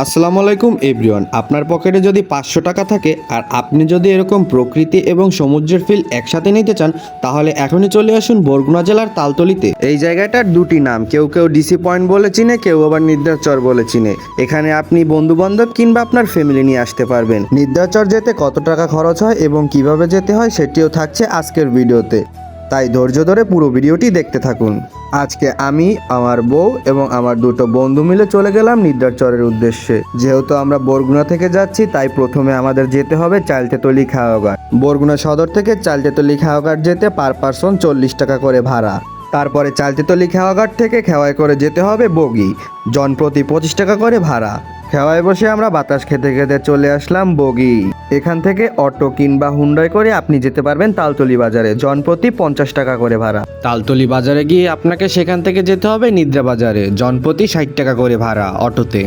আসসালামু আলাইকুম এভরিওয়ান। আপনার পকেটে যদি 500 টাকা থাকে আর আপনি যদি এরকম প্রকৃতি এবং সমুদ্রের ফিল একসাথে নিতে চান, তাহলে এখনই চলে আসুন বরগুনা জেলার তালতলিতে। এই জায়গাটার দুটি নাম, কেউ কেউ ডিসি পয়েন্ট বলে চিনে, কেউ আবার নিদ্রাচর বলে চিনে। এখানে আপনি বন্ধু বান্ধব কিংবা আপনার ফ্যামিলি নিয়ে আসতে পারবেন। নিদ্রাচর যেতে কত টাকা খরচ হয় এবং কিভাবে যেতে হয় সেটিও থাকছে আজকের ভিডিওতে, তাই ধৈর্য ধরে পুরো ভিডিওটি দেখতে থাকুন। আজকে আমি, আমার বউ এবং আমার দুটো বন্ধু মিলে চলে গেলাম নিদ্রাচরের উদ্দেশ্যে। যেহেতু আমরা বরগুনা থেকে যাচ্ছি, তাই প্রথমে আমাদের যেতে হবে চালতেতলি খাওয়াঘাট। বরগুনা সদর থেকে চালতেতলি খাওয়াঘাট যেতে পার পারসন 40 টাকা করে ভাড়া। তারপরে চালতেতলি খাওয়াঘাট থেকে খেওয়ায় করে যেতে হবে বগি, জনপ্রতি 25 টাকা করে ভাড়া। খেওয়ায় বসে আমরা বাতাস খেতে খেতে চলে আসলাম বগি। এখান থেকে অটো কিংবা হুন্ডাই করে আপনি যেতে পারবেন তালতলি বাজারে, জনপ্রতি 50 টাকা করে ভাড়া। তালতলি বাজারে গিয়ে আপনাকে সেখান থেকে যেতে হবে নিদ্রা বাজারে, জনপ্রতি 60 টাকা করে ভাড়া অটোতে।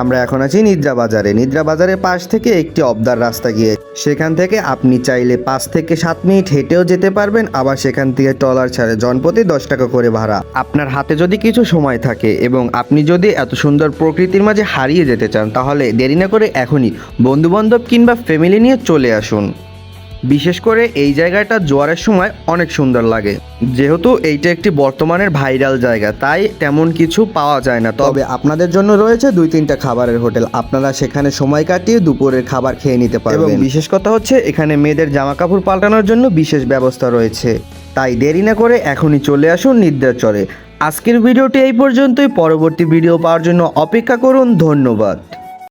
আমরা এখন আছি নিদ্রা বাজারে। নিদ্রা বাজারের পাশ থেকে একটি অবদার রাস্তা গিয়ে, সেখান থেকে আপনি চাইলে 5 থেকে 7 মিনিট হেঁটেও যেতে পারবেন, আবার সেখান থেকে ট্রলার ছাড়ে, জনপ্রতি 10 টাকা করে ভাড়া। আপনার হাতে যদি কিছু সময় থাকে এবং আপনি যদি এত সুন্দর প্রকৃতির মাঝে হারিয়ে যেতে চান, তাহলে দেরি না করে এখনই বন্ধুবান্ধব কিংবা ফ্যামিলি নিয়ে চলে আসুন। বিশেষ করে এই জায়গাটা জোয়ারের সময় অনেক সুন্দর লাগে। যেহেতু এইটা একটি বর্তমানের ভাইরাল জায়গা, তাই তেমন কিছু পাওয়া যায় না, তবে আপনাদের জন্য রয়েছে 2-3টা খাবারের হোটেল। আপনারা সেখানে সময় কাটিয়ে দুপুরের খাবার খেয়ে নিতে পারবেন। এবং বিশেষ কথা হচ্ছে, এখানে মেয়েদের জামা কাপড় পাল্টানোর জন্য বিশেষ ব্যবস্থা রয়েছে। তাই দেরি না করে এখনই চলে আসুন নিদ্রাচরে। আজকের ভিডিওটি এই পর্যন্তই। পরবর্তী ভিডিও পাওয়ার জন্য অপেক্ষা করুন। ধন্যবাদ।